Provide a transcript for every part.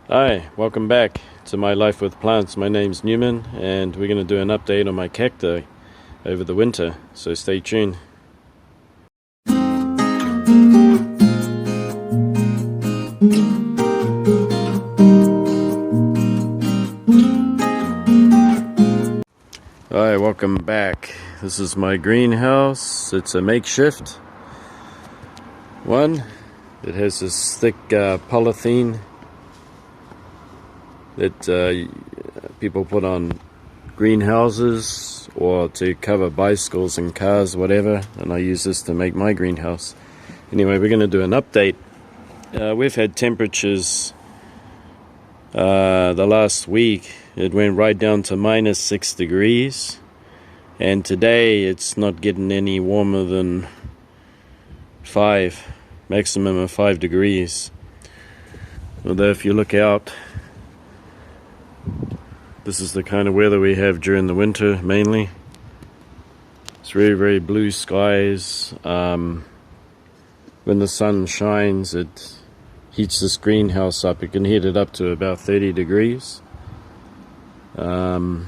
Hi, welcome back to My Life with Plants. My name's Newman, and we're going to do an update on my cacti over the winter, so stay tuned. Hi, welcome back. This is my greenhouse. It's a makeshift one. It has this thick polythene that people put on greenhouses or to cover bicycles and cars, whatever, and I use this to make my greenhouse. Anyway, we're going to do an update. We've had temperatures the last week. It went right down to -6 degrees, and today it's not getting any warmer than 5, maximum of 5 degrees. Although if you look out, this is the kind of weather we have during the winter mainly. It's very, very blue skies. When the sun shines, it heats this greenhouse up. It can heat it up to about 30 degrees. But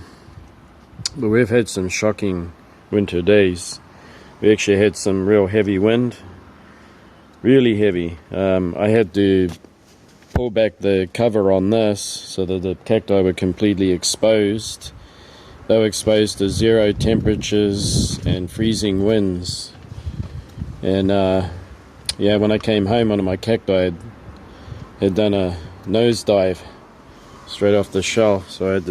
we've had some shocking winter days. We actually had some real heavy wind, really heavy. I had to pull back the cover on this so that the cacti were completely exposed. They were exposed to 0 temperatures and freezing winds. And yeah, when I came home, one of my cacti had done a nosedive straight off the shelf, so I had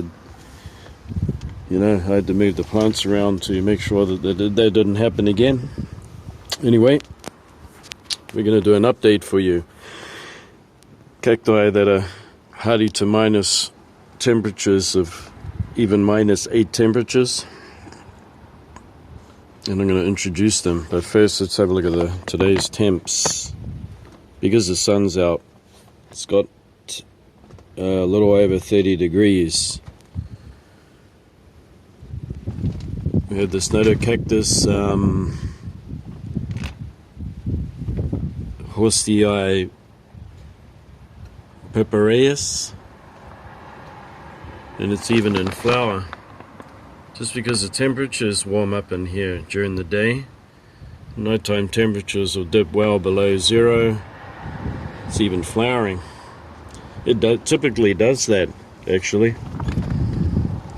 to move the plants around to make sure that that didn't happen again. Anyway, we're going to do an update for you. Cacti that are hardy to minus temperatures of even -8 temperatures, and I'm going to introduce them. But first, let's have a look at today's temps. Because the sun's out, it's got a little over 30 degrees. We had this Cactus Horsey Peppereus, and it's even in flower. Just because the temperatures warm up in here during the day, nighttime temperatures will dip well below 0. It's even flowering. It typically does that, actually,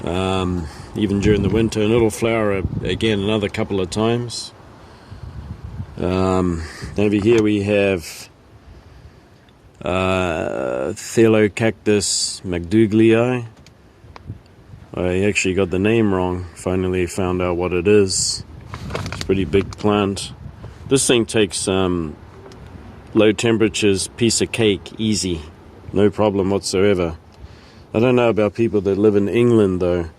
even during the winter, and it'll flower again another couple of times. Over here we have Cactus McDouglii. I actually got the name wrong. Finally found out what it is. It's a pretty big plant. This thing takes low temperatures, piece of cake, easy, no problem whatsoever. I don't know about people that live in England though.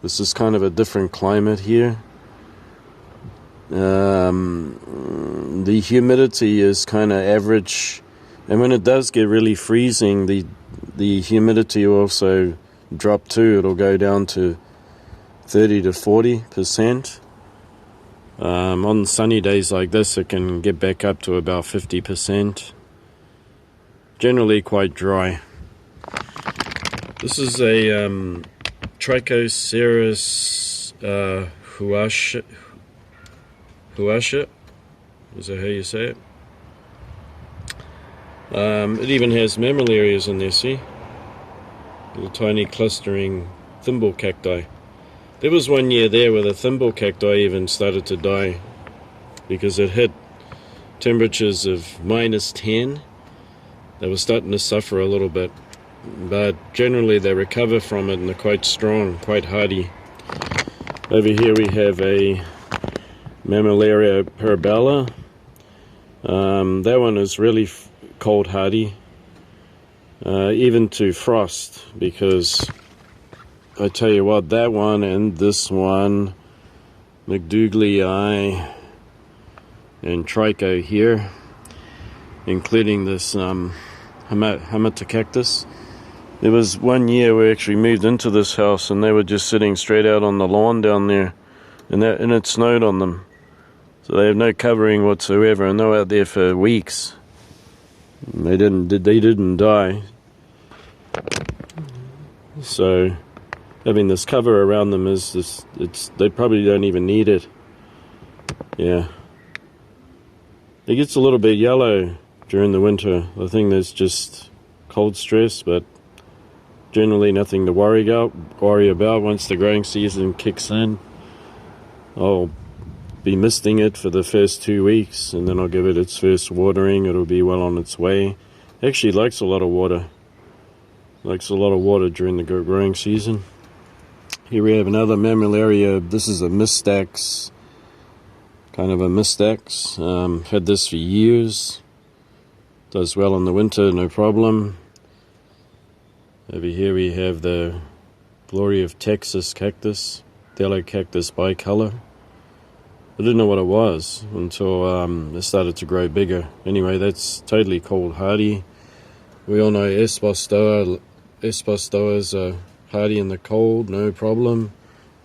This is kind of a different climate here. The humidity is kind of average. And when it does get really freezing, the humidity will also drop too. It'll go down to 30 to 40%. On sunny days like this, it can get back up to about 50%. Generally quite dry. This is a Trichoceros huasha. Is that how you say it? It even has mammillarias in there, see? Little tiny clustering thimble cacti. There was one year there where the thimble cacti even started to die because it hit temperatures of -10. They were starting to suffer a little bit, but generally they recover from it and they're quite strong, quite hardy. Over here we have a Mammillaria parabella. That one is really cold hardy, even to frost, because I tell you what, that one and this one, McDouglii and Tricho here, including this Hamatocactus. There was one year we actually moved into this house and they were just sitting straight out on the lawn down there, and it snowed on them. So they have no covering whatsoever, and they were out there for weeks. They didn't die. So having this cover around them they probably don't even need it. Yeah. It gets a little bit yellow during the winter. I think there's just cold stress, but generally nothing to worry about. Once the growing season kicks in, I'll be misting it for the first 2 weeks, and then I'll give it its first watering. It'll be well on its way. It actually likes a lot of water. Likes a lot of water during the growing season. Here we have another mammillaria. This is a Mystax, kind of a Mystax. Had this for years. Does well in the winter, no problem. Over here we have the Glory of Texas cactus, yellow cactus bicolor. I didn't know what it was until it started to grow bigger. Anyway, that's totally cold hardy. We all know Espostoas are hardy in the cold, no problem.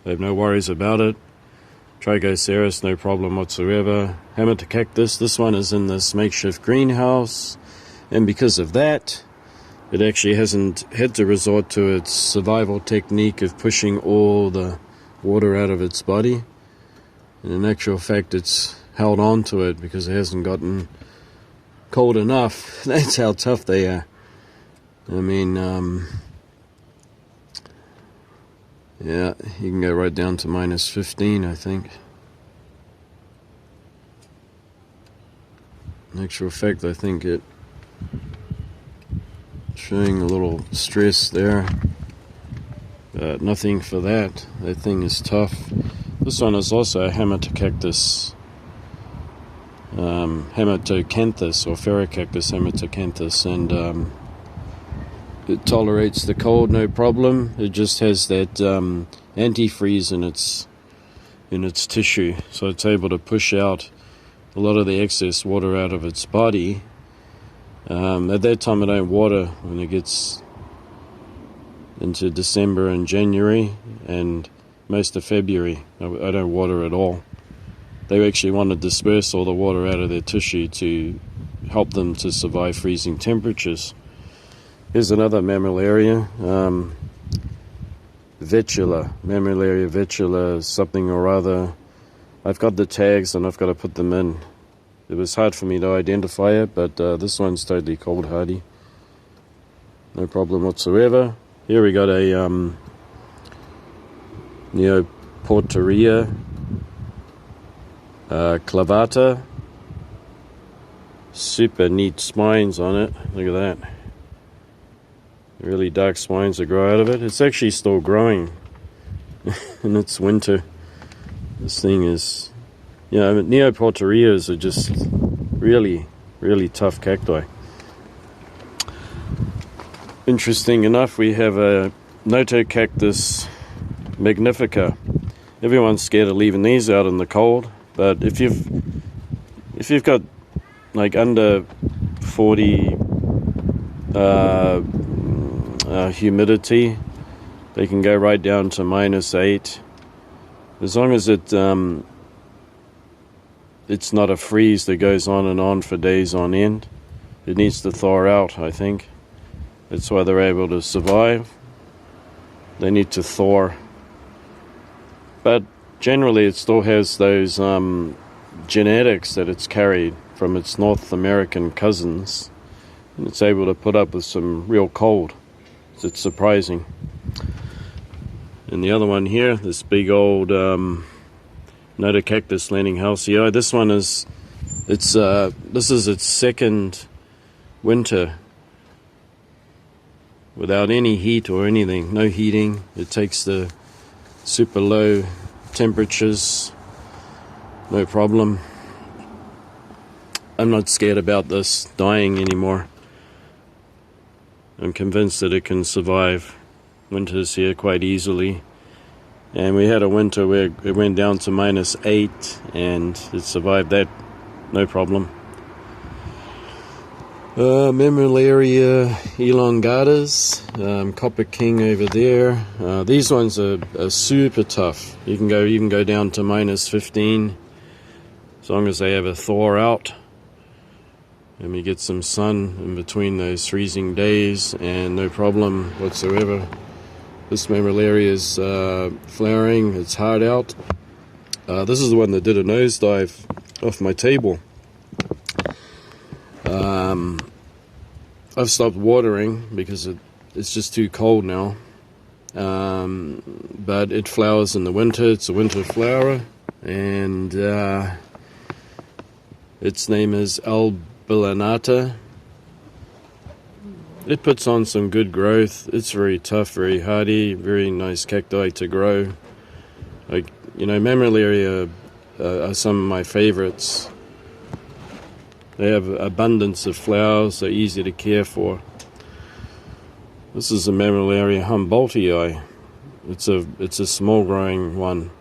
They have no worries about it. Trigoceras, no problem whatsoever. Haematocactus, this one is in this makeshift greenhouse, and because of that, it actually hasn't had to resort to its survival technique of pushing all the water out of its body. And in actual fact, it's held on to it because it hasn't gotten cold enough. That's how tough they are. I mean, yeah, you can go right down to -15, I think. In actual fact, I think it showing a little stress there, but nothing for that. That thing is tough. This one is also a Haematocanthus, Haematocanthus or Ferrocactus Haematocanthus, and it tolerates the cold, no problem. It just has that antifreeze in its tissue, so it's able to push out a lot of the excess water out of its body. At that time I don't water when it gets into December and January and most of February. I don't water at all. They actually want to disperse all the water out of their tissue to help them to survive freezing temperatures. Here's another mammillaria, Vetula, Mammillaria vetula, something or other. I've got the tags and I've got to put them in. It was hard for me to identify it, but this one's totally cold hardy. No problem whatsoever. Here we got a Neoporteria clavata. Super neat spines on it. Look at that. Really dark spines that grow out of it. It's actually still growing and it's winter. This thing is, Neoporterias are just really, really tough cacti. Interesting enough, we have a Notocactus magnifica. Everyone's scared of leaving these out in the cold, but if you've got like under 40 humidity, they can go right down to -8. As long as it's not a freeze that goes on and on for days on end. It needs to thaw out, I think. That's why they're able to survive. They need to thaw. But generally it still has those genetics that it's carried from its North American cousins. And it's able to put up with some real cold. It's surprising. And the other one here, this big old Notocactus Lanninghausi. This one is, this is its second winter without any heat or anything. No heating. It takes the super low temperatures, no problem. I'm not scared about this dying anymore. I'm convinced that it can survive winters here quite easily. And we had a winter where it went down to -8 and it survived that, no problem. Mammillaria elongatas, Copper King over there. These ones are super tough. You can go down to -15 as long as they have a thaw out. and we get some sun in between those freezing days, and no problem whatsoever. This mammillaria is flowering. It's hard out. This is the one that did a nosedive off my table. I've stopped watering because it's just too cold now. But it flowers in the winter. It's a winter flower, and its name is albilinata. It puts on some good growth. It's very tough, very hardy, very nice cacti to grow. Like, you know, mammillaria are some of my favorites. They have abundance of flowers. They're easy to care for. This is a mammillaria humboldtii. It's a small growing one,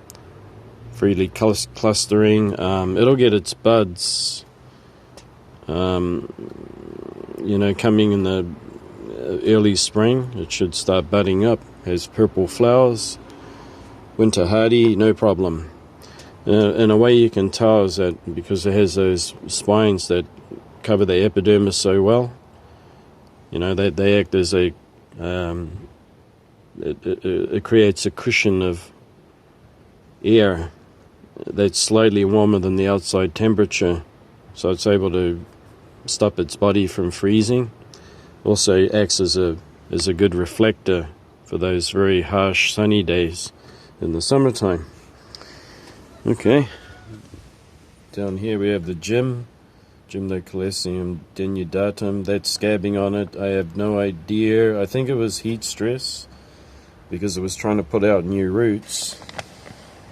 freely clustering. It'll get its buds, you know, coming in the early spring. It should start budding up. Has purple flowers. Winter hardy, no problem. In a way you can tell is that because it has those spines that cover the epidermis so well, you know, they act as a it creates a cushion of air that's slightly warmer than the outside temperature, so it's able to stop its body from freezing. Also acts as a good reflector for those very harsh sunny days in the summertime. Okay, down here we have the Gymnocalycium denudatum. That's scabbing on it. I have no idea. I think it was heat stress, because it was trying to put out new roots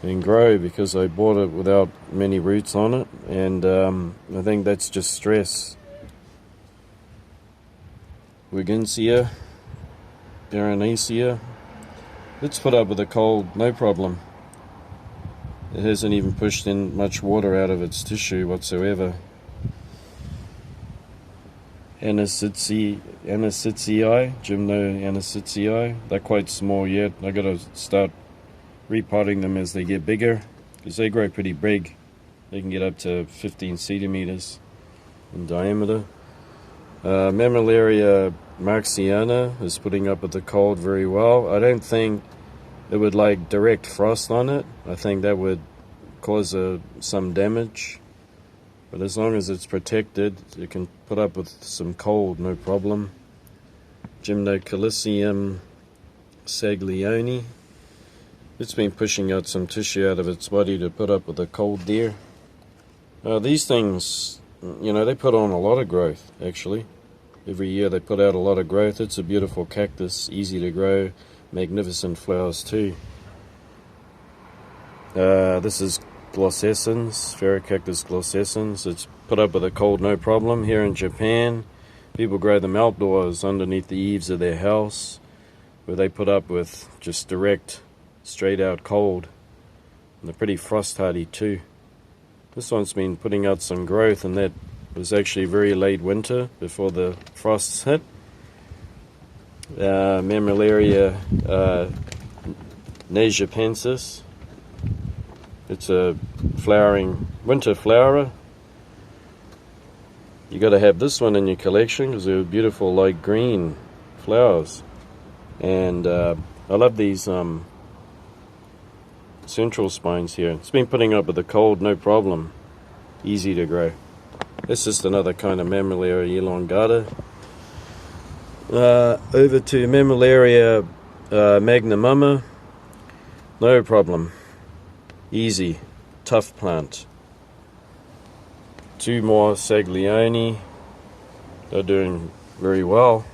and grow, because I bought it without many roots on it, and I think that's just stress. Wiginsia, Baronacea. It's put up with the cold, no problem. It hasn't even pushed in much water out of its tissue whatsoever. Anacitii, Gymnoanacitii. They're quite small yet. I gotta start repotting them as they get bigger, because they grow pretty big. They can get up to 15 centimeters in diameter. Mammillaria marxiana is putting up with the cold very well. I don't think it would like direct frost on it. I think that would cause some damage. But as long as it's protected, it can put up with some cold, no problem. Gymnocalycium saglioni. It's been pushing out some tissue out of its body to put up with the cold there. These things, you know, they put on a lot of growth, actually. Every year they put out a lot of growth. It's a beautiful cactus, easy to grow, magnificent flowers too. This is glossescens, Pherocactus glossescens. It's put up with a cold, no problem. Here in Japan, people grow them outdoors underneath the eaves of their house, where they put up with just direct, straight out cold. And they're pretty frost hardy too. This one's been putting out some growth, and that was actually very late winter before the frosts hit. Mammillaria najapensis. It's a flowering winter flower. You got to have this one in your collection because they're beautiful light green flowers. And I love these central spines here. It's been putting up with the cold, no problem. Easy to grow. It's just another kind of Mammillaria elongata. Over to Mammillaria magnumama. No problem. Easy. Tough plant. Two more Saglioni. They're doing very well.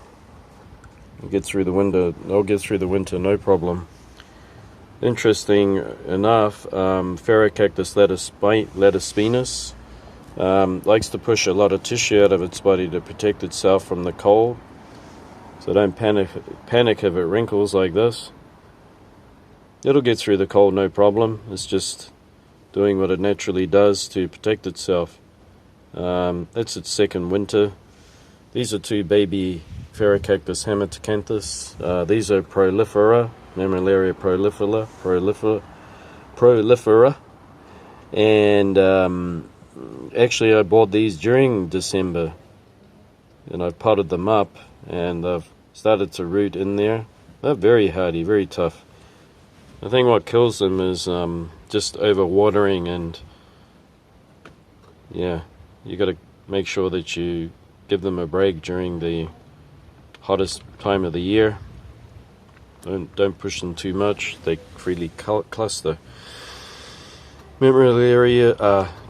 They'll get through the winter. No problem. Interesting enough, Pherocactus latispinus likes to push a lot of tissue out of its body to protect itself from the cold. So don't panic if it wrinkles like this. It'll get through the cold, no problem. It's just doing what it naturally does to protect itself. That's its second winter. These are two baby Pherocactus haematocanthus. These are prolifera, Mammillaria prolifera. And actually I bought these during December. and I've potted them up, and they've started to root in there. They're very hardy, very tough. I think what kills them is just overwatering, and yeah, you got to make sure that you give them a break during the hottest time of the year. Don't push them too much, they freely cluster. Mammillaria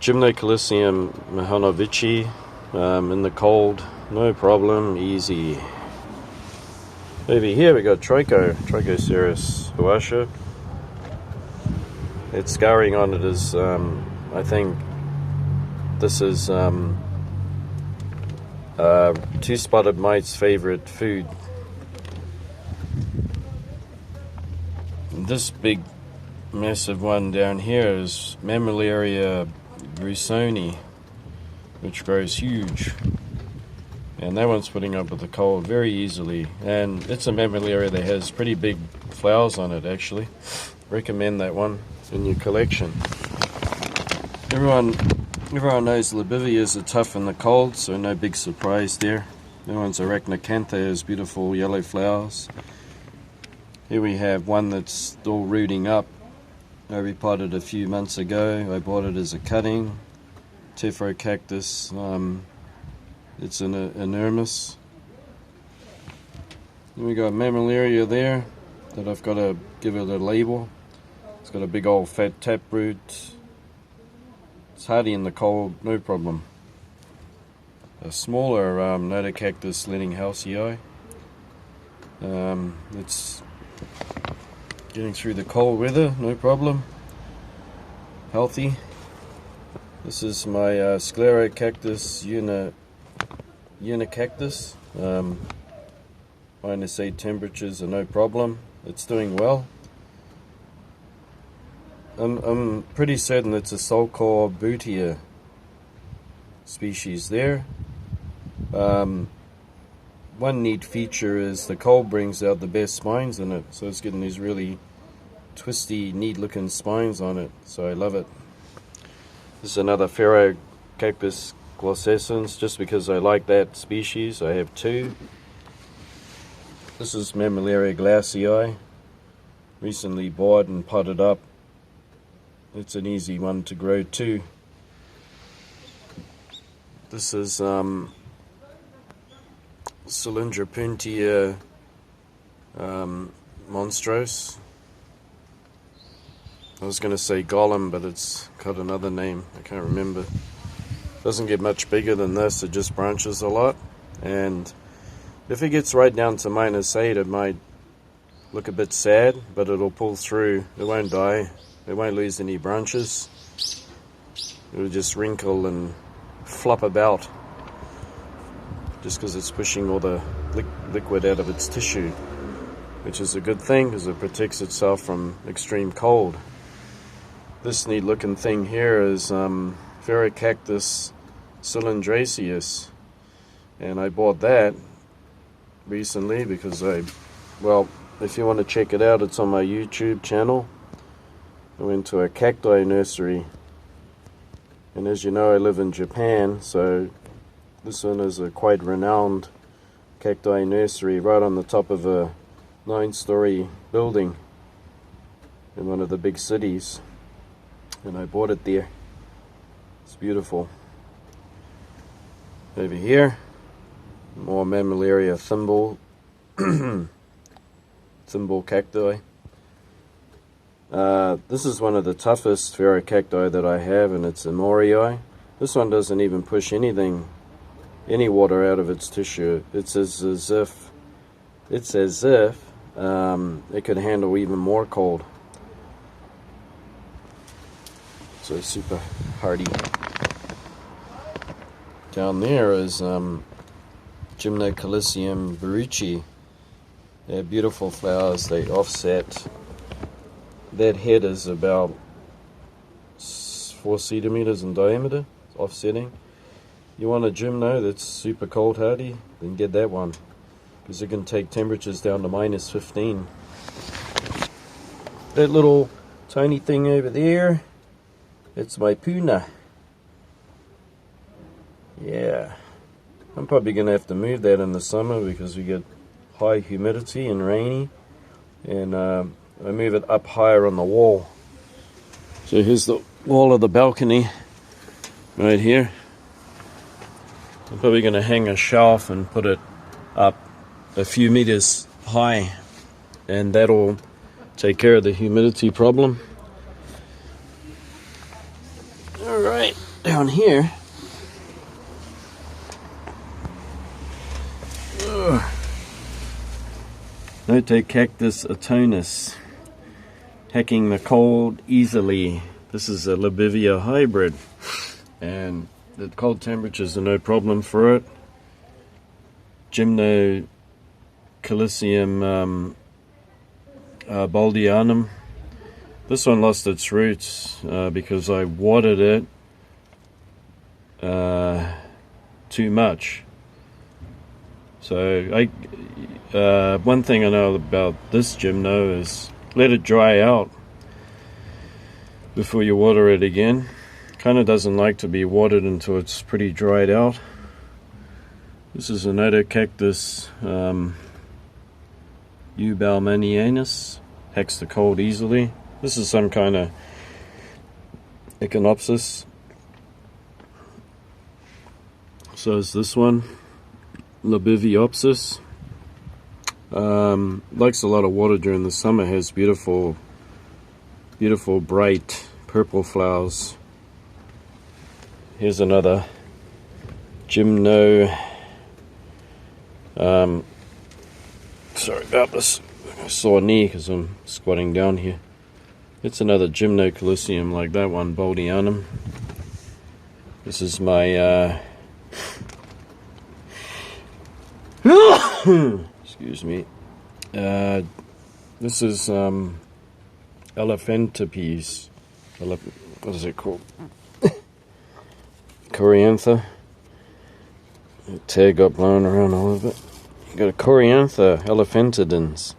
Gymnocalycium mahanovici, in the cold, no problem, easy. Over here we got Trichoceros huasha. Its scarring on it is, I think this is two-spotted mite's favorite food. This big massive one down here is Mammillaria grusoni, which grows huge, and that one's putting up with the cold very easily, and it's a Mammillaria that has pretty big flowers on it. Actually, recommend that one in your collection. Everyone knows Lobevias are tough in the cold, so no big surprise there. That one's Arachnacantha, has beautiful yellow flowers. Here we have one that's still rooting up. I repotted a few months ago. I bought it as a cutting. Tephro-cactus. It's an enormous. Then we got Mammillaria there that I've got to give it a label. It's got a big old fat taproot. It's hardy in the cold, no problem. A smaller Notocactus Leninghalsii. It's getting through the cold weather, no problem. Healthy. This is my Sclerocactus unicactus. -8 temperatures are no problem. It's doing well. I'm pretty certain it's a Sulcor bootia species there. One neat feature is the cold brings out the best spines in it, so it's getting these really twisty, neat looking spines on it, so I love it. This is another Phaerocarpus glossescens, just because I like that species. I have two. This is Mammillaria glassii, recently bought and potted up. It's an easy one to grow too. This is Cylindropuntia monstros. I was going to say Gollum, but it's got another name. I can't remember. Doesn't get much bigger than this. It just branches a lot. And if it gets right down to -8, it might look a bit sad, but it'll pull through. It won't die. It won't lose any branches. It'll just wrinkle and flop about, just because it's pushing all the liquid out of its tissue, which is a good thing because it protects itself from extreme cold. This neat looking thing here is Phaerocarpus cylindriceus, and I bought that recently because well, if you want to check it out, it's on my YouTube channel. I went to a cacti nursery, and as you know, I live in Japan, so this one is a quite renowned cacti nursery right on the top of a 9-story building in one of the big cities, and I bought it there. It's beautiful. Over here, more Mammillaria thimble thimble cacti. This is one of the toughest Phaerocacti that I have, and it's Amorii. This one doesn't even push any water out of its tissue. It's as if it could handle even more cold. So super hardy. Down there is Gymnocalycium baruchi. They're beautiful flowers. They offset. That head is about 4 centimeters in diameter, offsetting. You want a gymno that's super cold hardy, then get that one, because it can take temperatures down to -15. That little tiny thing over there, it's my puna. Yeah, I'm probably going to have to move that in the summer because we get high humidity and rainy, and I move it up higher on the wall. So here's the wall of the balcony right here. I'm probably going to hang a shelf and put it up a few meters high, and that'll take care of the humidity problem. Alright, down here. Note Cactus atonus, hacking the cold easily. This is a Libivia hybrid, and the cold temperatures are no problem for it. Gymnocalycium baldianum. This one lost its roots because I watered it too much. So one thing I know about this gymno is let it dry out before you water it again. Kind of doesn't like to be watered until it's pretty dried out. This is a Cactus eubalmanianus, hacks the cold easily. This is some kind of echinopsis. So is this one, Libiviopsis. Likes a lot of water during the summer, has beautiful bright purple flowers. Here's another Gymno. Sorry about this, I saw a knee because I'm squatting down here. It's another Gymnocalycium like that one, baldianum. This is my excuse me. This is Elephantipes. What is it called? Coriantha. The tag got blown around all of it. You got a Coriantha elephantidens.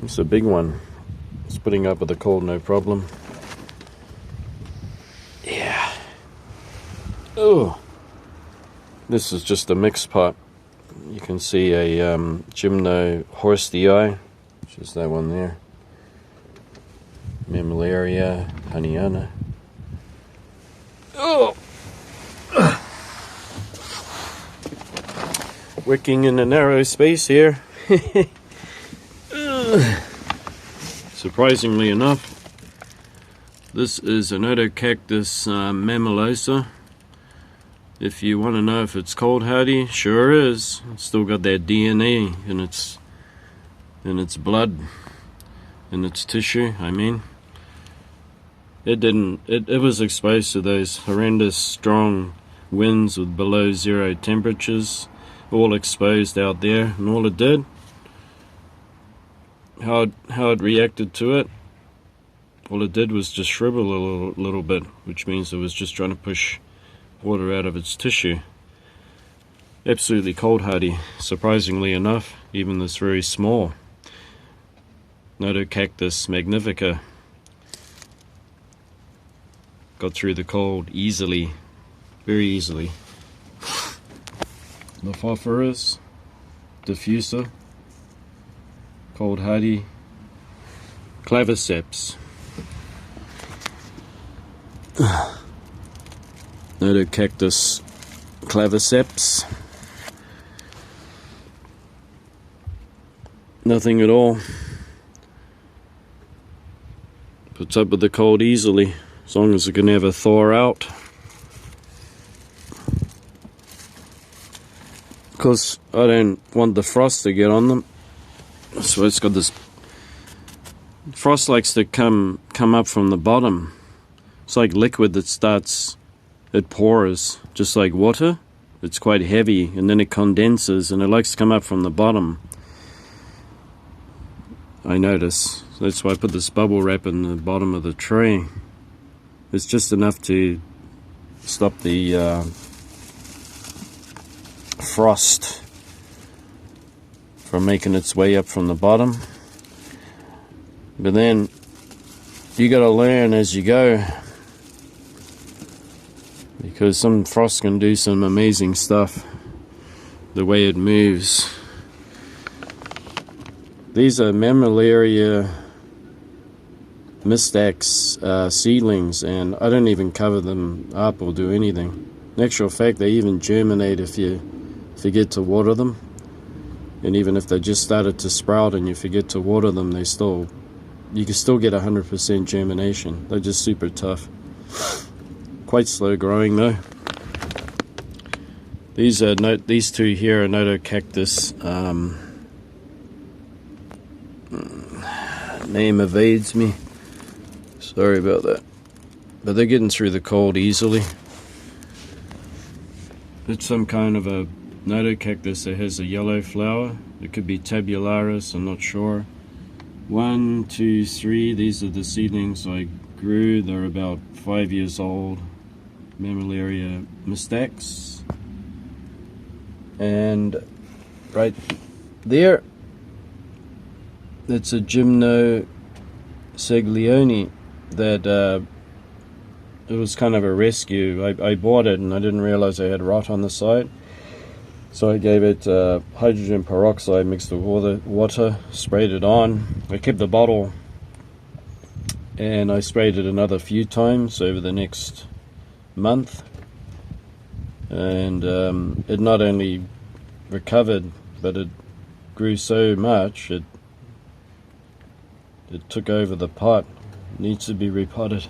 It's a big one. It's putting up with the cold, no problem. Yeah. Oh. This is just a mixed pot. You can see a Gymno horstii, which is that one there. Mammillaria honeyana. Oh! Working in a narrow space here. Surprisingly enough, this is an Cactus mammillaria. If you want to know if it's cold hardy, sure is. It's still got that DNA in its blood, in its tissue. I mean, it was exposed to those horrendous strong winds with below zero temperatures, all exposed out there, and all it did, how it reacted to it, all it did was just shrivel a little bit, which means it was just trying to push water out of its tissue. Absolutely cold hardy, surprisingly enough, even this very small Cactus magnifica got through the cold easily, very easily. Lophophorus diffusa, cold hardy. Claviceps. Cactus claviceps. Nothing at all. Puts up with the cold easily, as long as it can never thaw out. Because I don't want the frost to get on them, so it's got this. Frost likes to come up from the bottom. It's like liquid that starts. It pours just like water. It's quite heavy, and then it condenses, and it likes to come up from the bottom. I notice. That's why I put this bubble wrap in the bottom of the tray. It's just enough to stop the frost from making its way up from the bottom. But then you got to learn as you go, because some frost can do some amazing stuff. the way it moves. These are Mammillaria Mystax seedlings, and I don't even cover them up or do anything. In actual fact, they even germinate if you forget to water them. And even if they just started to sprout and you forget to water them, you can still get 100% germination. They're just super tough. Quite slow growing though. These two here are Notocactus. Name evades me. Sorry about that. But they're getting through the cold easily. It's some kind of a Notocactus that has a yellow flower. It could be tabularis, I'm not sure. 1, 2, 3, these are the seedlings I grew. They're about 5 years old. Mammillaria Mystax. And right there, that's a Gymnoseglione that it was kind of a rescue. I bought it and I didn't realize I had rot on the side. So I gave it hydrogen peroxide mixed with water, sprayed it on. I kept the bottle and I sprayed it another few times over the next month. And it not only recovered, but it grew so much it took over the pot. It needs to be repotted.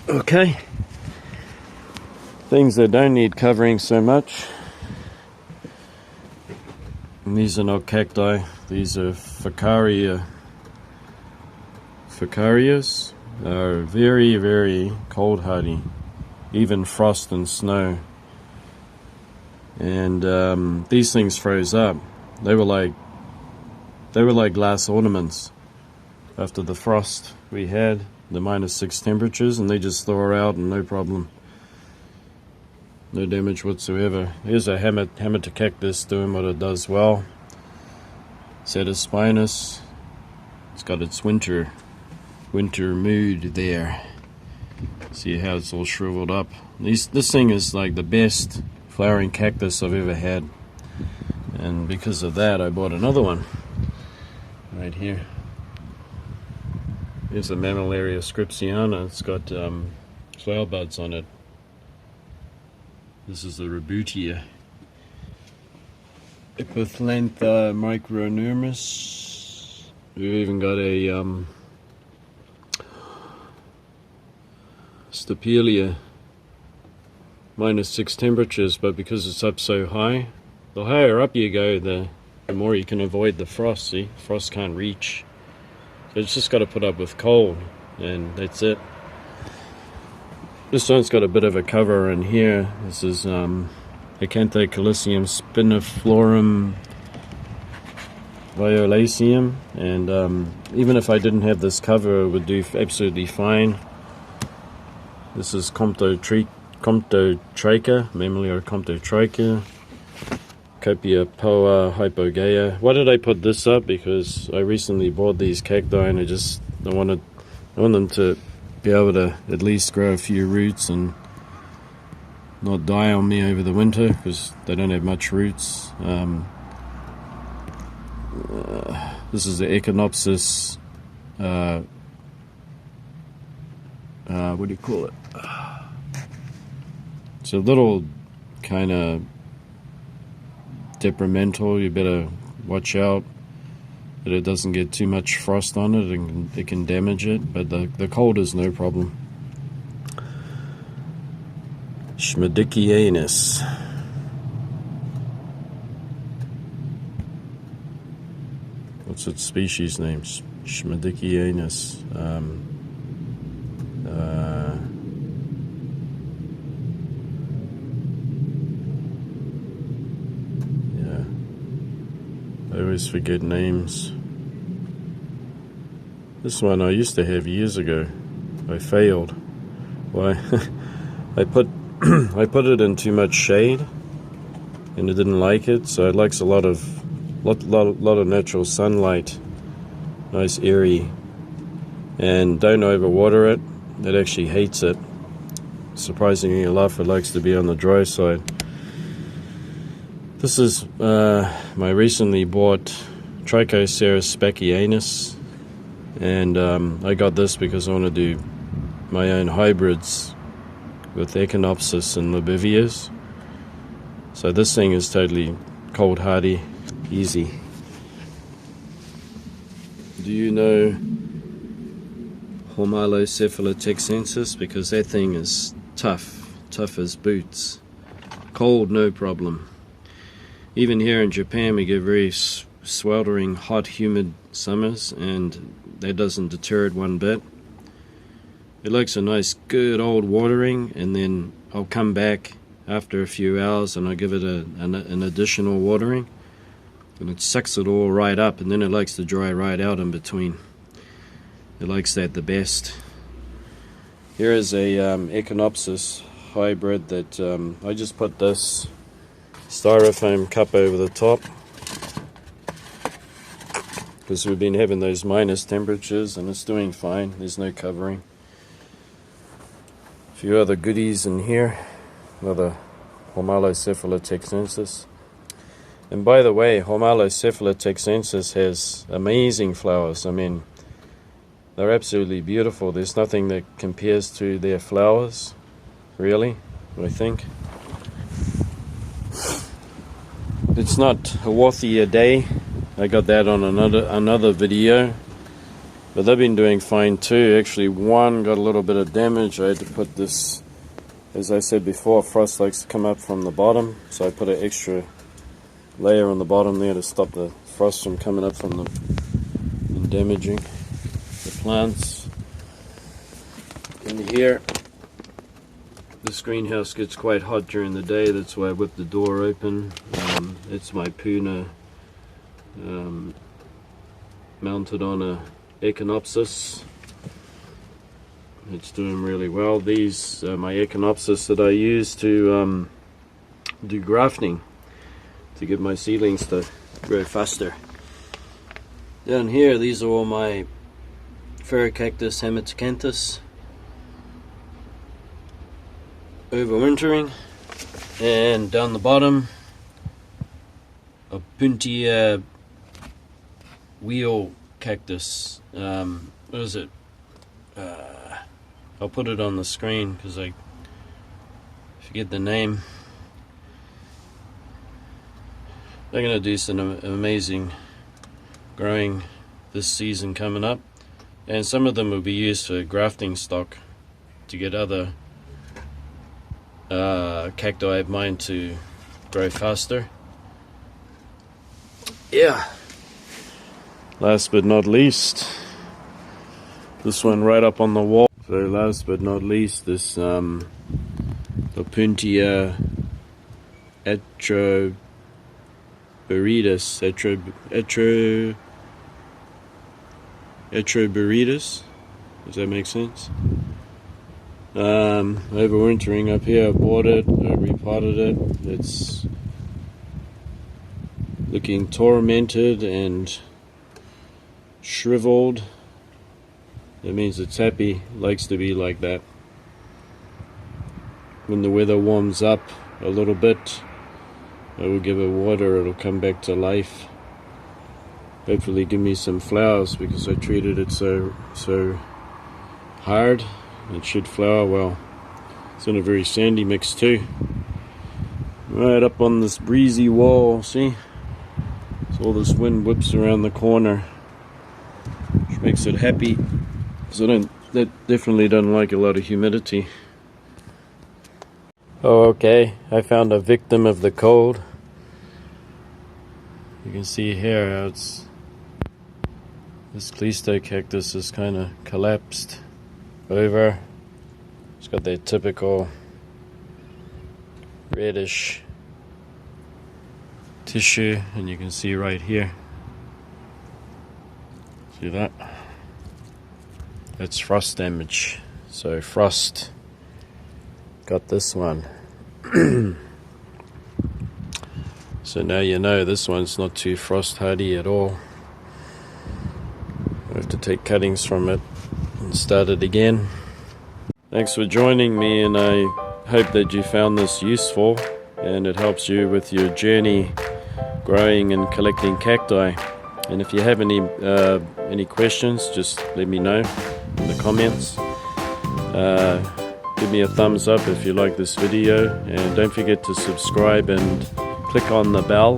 Okay. Things that don't need covering so much. And these are not cacti. These are Ficarias. Are very, very cold hardy, even frost and snow. And these things froze up. They were like glass ornaments after the frost we had, the -6 temperatures, and they just thaw out and no problem. No damage whatsoever. Here's a Haematocactus doing what it does well. Setaspinus. It's got its winter mood there. See how it's all shriveled up. This thing is like the best flowering cactus I've ever had. And because of that, I bought another one. Right here. Here's a Mammillaria scripsiana. It's got flower buds on it. This is the Rebutia. Epithlantha micronermis. We've even got a Stapelia, -6 temperatures, but because it's up so high, the higher up you go, the more you can avoid the frost. See, frost can't reach. So it's just got to put up with cold, and that's it. This one's got a bit of a cover in here. This is Acanthocalicium spiniflorum violaceum, and even if I didn't have this cover, it would do absolutely fine. This is Comptotricha, Mammillaria Comptotricha, Copia poa hypogea. Why did I put this up? Because I recently bought these cacti and I want them to be able to at least grow a few roots and not die on me over the winter, because they don't have much roots. This is the Echinopsis, what do you call it? It's a little kind of temperamental. You better watch out that it doesn't get too much frost on it, and it can damage it, but the cold is no problem. Schmidicianus. What's its species name? Schmidicianus. Yeah. I always forget names. This one I used to have years ago. I failed. Why? I put it in too much shade, and it didn't like it. So it likes a lot of natural sunlight, nice airy, and don't overwater it. It actually hates it. Surprisingly enough, it likes to be on the dry side. This is my recently bought Trichoceros spacianus, and I got this because I want to do my own hybrids with Echinopsis and Lobivias. So this thing is totally cold hardy, easy. Do you know Homalocephalotexensis? Because that thing is tough as boots. Cold, no problem. Even here in Japan we get very sweltering, hot, humid summers, and that doesn't deter it one bit. It likes a nice good old watering, and then I'll come back after a few hours and I'll give it an additional watering, and it sucks it all right up, and then it likes to dry right out in between. It likes that the best. Here is a Echinopsis hybrid that I just put this styrofoam cup over the top because we've been having those minus temperatures and it's doing fine. There's no covering. A few other goodies in here. Another Homalocephalotexensis. And by the way, Homalocephalotexensis has amazing flowers. I mean, they're absolutely beautiful. There's nothing that compares to their flowers, really, I think. It's not a Wathi a day. I got that on another video. But they've been doing fine too. Actually, one got a little bit of damage. I had to put this, as I said before, frost likes to come up from the bottom. So I put an extra layer on the bottom there to stop the frost from coming up from and damaging the plants. In here, this greenhouse gets quite hot during the day. That's why I whipped the door open. It's my Puna mounted on a Echinopsis. It's doing really well. These are my Echinopsis that I use to do grafting, to get my seedlings to grow faster. Down here, these are all my Ferrocactus hematicanthus overwintering, and down the bottom, a Puntia wheel cactus. What is it? I'll put it on the screen because I forget the name. They're going to do some amazing growing this season coming up, and some of them will be used for grafting stock to get other cacti of mine to grow faster. Yeah. Last but not least, this one right up on the wall. So last but not least, this the Puntia Etroburitus. Does that make sense? Overwintering up here. I bought it, I repotted it. It's looking tormented and shriveled. That means it's happy, likes to be like that. When the weather warms up a little bit, I will give it water, it'll come back to life. Hopefully give me some flowers, because I treated it so hard. It should flower well. It's in a very sandy mix too. Right up on this breezy wall, see? So all this wind whips around the corner, which makes it happy. Because that definitely doesn't like a lot of humidity. Oh, okay, I found a victim of the cold. You can see here how this Cleisto cactus is kind of collapsed over. It's got that typical reddish tissue, and you can see right here. See that? That's frost damage. So frost got this one. So now you know this one's not too frost hardy at all. I have to take cuttings from it and start it again. Thanks for joining me, and I hope that you found this useful. and it helps you with your journey growing and collecting cacti. And if you have any questions, just let me know in the comments. Give me a thumbs up if you like this video, and don't forget to subscribe and click on the bell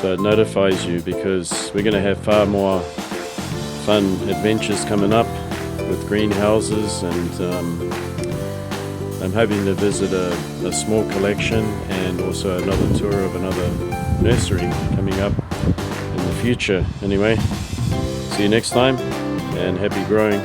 so it notifies you, because we're going to have far more fun adventures coming up with greenhouses, and I'm hoping to visit a small collection and also another tour of another nursery coming up in the future. Anyway, see you next time, and happy growing.